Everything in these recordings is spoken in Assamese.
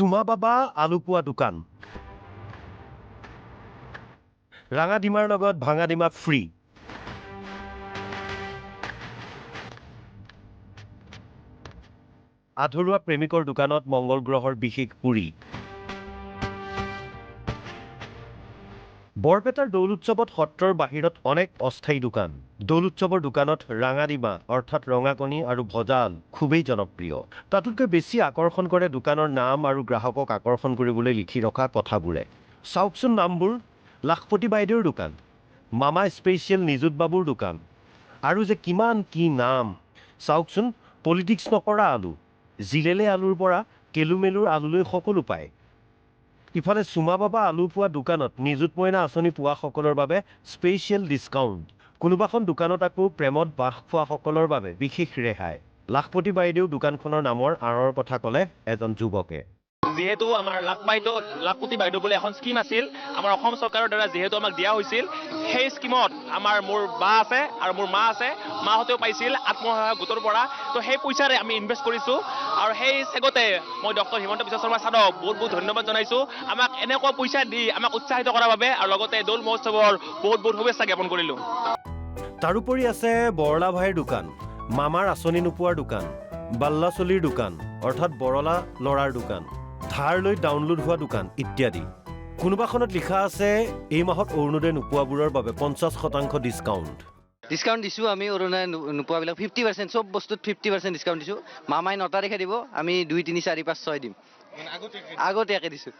চুমা বাবা আলু পোৱা দোকান ৰাঙা ডিমাৰ লগত ভাঙা ডিমা ফ্ৰী আধৰুৱা প্ৰেমিকৰ দোকানত মংগল গ্ৰহৰ বিশেষ পুৰি বৰপেটাৰ দৌল উৎসৱত সত্ৰৰ বাহিৰত অনেক অস্থায়ী দোকান দৌল উৎসৱৰ দোকানত ৰাঙা ডিমা অৰ্থাৎ ৰঙাকণী আৰু ভজা আলু খুবেই জনপ্ৰিয় তাতোতকৈ বেছি আকৰ্ষণ কৰে দোকানৰ নাম আৰু গ্ৰাহকক আকৰ্ষণ কৰিবলৈ লিখি ৰখা কথাবোৰে চাওকচোন নামবোৰ লাখপতি বাইদেউৰ দোকান মামা স্পেচিয়েল নিযুত বাবুৰ দোকান আৰু যে কিমান কি নাম চাওকচোন পলিটিক্স নকৰা আলু জিলেলে আলুৰ পৰা কেলুমেলুৰ আলুলৈ সকলো পায় ইফালে চুমা বাবা আলু পোৱা দোকানত নিযুত মইনা আঁচনি পোৱাসকলৰ বাবে স্পেচিয়েল ডিছকাউণ্ট কোনোবাখন দোকানত আকৌ প্ৰেমত বাস খোৱাসকলৰ বাবে বিশেষ ৰেহাই লাখপতি বাইদেউ দোকানখনৰ নামৰ আঁৰৰ কথা ক'লে এজন যুৱকে যেহেতু আমাৰ লাখপতি বাইদেউ বুলি এখন স্কিম আছিল আমাৰ অসম চৰকাৰৰ দ্বাৰা যেহেতু আমাক দিয়া হৈছিল সেই স্কিমত মোৰ বা আছে আৰু মোৰ মা আছে মাহঁতেও পাইছিল আত্মসহায়ক গোটৰ পৰা তো সেই পইচাৰে আমি ইনভেষ্ট কৰিছোঁ আৰু সেই চেগতে মই ডক্টৰ হিমন্ত বিশ্ব শৰ্মা ছাৰক বহুত ধন্যবাদ জনাইছোঁ আমাক এনেকুৱা পইচা দি আমাক উৎসাহিত কৰাৰ বাবে আৰু লগতে দৌল মহোৎসৱৰ বহুত শুভেচ্ছা জ্ঞাপন কৰিলোঁ তাৰোপৰি আছে বৰলা ভাইৰ দোকান মামাৰ আঁচনি নোপোৱাৰ দোকান বাল্লা চলিৰ দোকান অৰ্থাৎ বৰলা ল'ৰাৰ দোকান ধাৰ লৈ ডাউনলোড হোৱা দোকান ইত্যাদি কোনোবাখনত লিখা আছে এই মাহত অৰুণোদয় নোপোৱাবোৰৰ বাবে 50% ডিছকাউণ্ট দিছোঁ আমি অৰুণোদয় নোপোৱাবিলাক 50% চব বস্তুত 50% ডিছকাউণ্ট দিছোঁ মামাই 9 তাৰিখে দিব আমি 2 3 4 5 6 দিম আগতীয়াকৈ দিছোঁ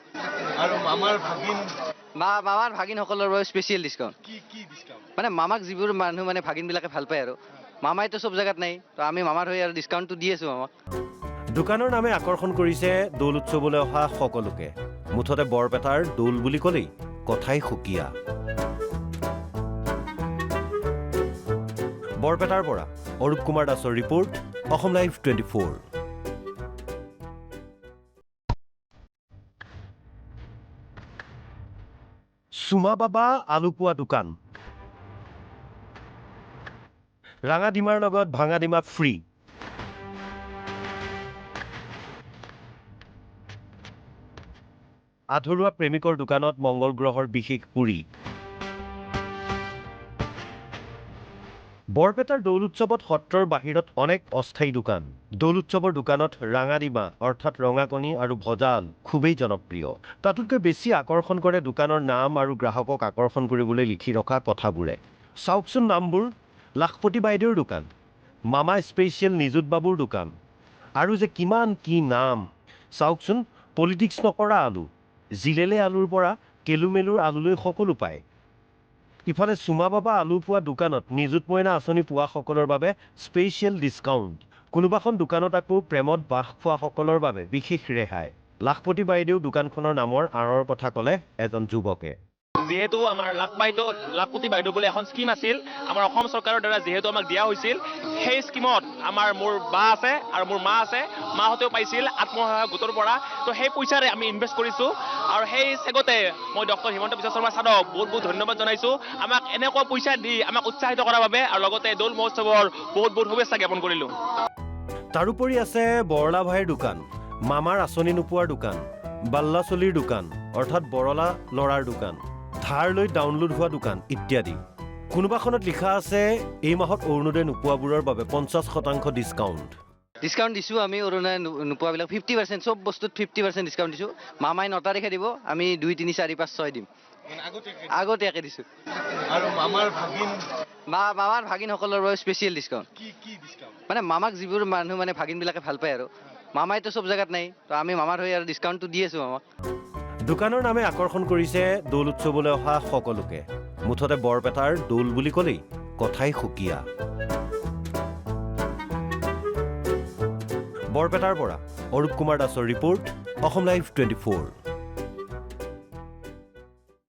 আৰু মামাৰ ভাগিনসকলৰ বাবে স্পেচিয়েল ডিছকাউণ্ট মানে মামাক যিবোৰ মানুহ মানে ভাগিনবিলাকে ভাল পায় আৰু মামাইতো চব জেগাত নাই তো আমি মামাৰ হৈ আৰু ডিছকাউণ্টটো দি আছোঁ মামাক দোকানৰ নামে আকৰ্ষণ কৰিছে দৌল উৎসৱলৈ অহা সকলোকে মুঠতে বৰপেটাৰ দৌল বুলি ক'লেই কথাই সুকীয়া বৰপেটাৰ পৰা অৰূপ কুমাৰ দাসৰ ৰিপৰ্ট অসম লাইভ 24 চুমা বাবা আলু পোৱা দোকান ৰাঙা ডিমাৰ লগত ভাঙা ডিমা ফ্ৰী আধৰুৱা প্ৰেমিকৰ দোকানত মংগল গ্ৰহৰ বিশেষ পুৰি বৰপেটাৰ দৌল উৎসৱত সত্ৰৰ বাহিৰত অনেক অস্থায়ী দোকান দৌল উৎসৱৰ দোকানত ৰাঙা ডিমা অৰ্থাৎ ৰঙাকণী আৰু ভজা আলু খুবেই জনপ্ৰিয় তাতোতকৈ বেছি আকৰ্ষণ কৰে দোকানৰ নাম আৰু গ্ৰাহকক আকৰ্ষণ কৰিবলৈ লিখি ৰখা কথাবোৰে চাওকচোন নামবোৰ লাখপতি বাইদেউৰ দোকান মামা স্পেচিয়েল নিযুত বাবুৰ দোকান আৰু যে কিমান কি নাম চাওকচোন পলিটিক্স নকৰা আলু জিলেলে আলুৰ পৰা কেলুমেলুৰ আলুলৈ সকলো পায় ইফালে চুমা বাবা আলু পোৱা দোকানত নিযুত মইনা আঁচনি পোৱাসকলৰ বাবে স্পেচিয়েল ডিছকাউণ্ট কোনোবাখন দোকানত আকৌ প্ৰেমত বাস খোৱাসকলৰ বাবে বিশেষ ৰেহাই লাখপতি বাইদেউ দোকানখনৰ নামৰ আঁৰৰ কথা ক'লে এজন যুৱকে যেহেতু আমাৰ লাখপতি বাইদেউ বুলি এখন স্কিম আছিল আমাৰ অসম চৰকাৰৰ দ্বাৰা যেহেতু আমাক দিয়া হৈছিল সেই স্কিমত মোৰ বা আছে আৰু মোৰ মা আছে মাহঁতেও পাইছিল আত্মসহায়ক গোটৰ পৰা তো সেই পইচাৰে আমি ইনভেষ্ট কৰিছোঁ আৰু সেই চেগতে মই ডক্টৰ হিমন্ত বিশ্ব শৰ্মা ছাৰক বহুত ধন্যবাদ জনাইছোঁ আমাক এনেকুৱা পইচা দি আমাক উৎসাহিত কৰাৰ বাবে আৰু লগতে দৌল মহোৎসৱৰ বহুত শুভেচ্ছা জ্ঞাপন কৰিলোঁ তাৰোপৰি আছে বৰলা ভাইৰ দোকান মামাৰ আঁচনি নোপোৱাৰ দোকান বাল্লা চলিৰ দোকান অৰ্থাৎ বৰলা ল'ৰাৰ দোকান ধাৰ লৈ ডাউনলোড হোৱা দোকান ইত্যাদি কোনোবাখনত লিখা আছে এই মাহত অৰুণোদয় নোপোৱাবোৰৰ বাবে 50% ডিছকাউণ্ট দিছোঁ আমি অৰুণোদয় নোপোৱাবিলাক 50% চব বস্তুত 50% ডিছকাউণ্ট দিছোঁ মামাই 9 তাৰিখে দিব আমি 2 3 4 5 6 দিম আগতীয়াকৈ দিছোঁ আৰু মামাৰ ভাগিনসকলৰ বাবে স্পেচিয়েল ডিছকাউণ্ট মানে মামাক যিবোৰ মানুহ মানে ভাগিনবিলাকে ভাল পায় আৰু মামাইতো চব জেগাত নাই তো আমি মামাৰ হৈ আৰু ডিছকাউণ্টটো দি আছোঁ মামাক দোকানৰ নামে আকৰ্ষণ কৰিছে দৌল উৎসৱলৈ অহা সকলোকে মুঠতে বৰপেটাৰ দৌল বুলি ক'লেই কথাই সুকীয়া বৰপেটাৰ পৰা অৰূপ কুমাৰ দাসৰ ৰিপৰ্ট অসম লাইভ 24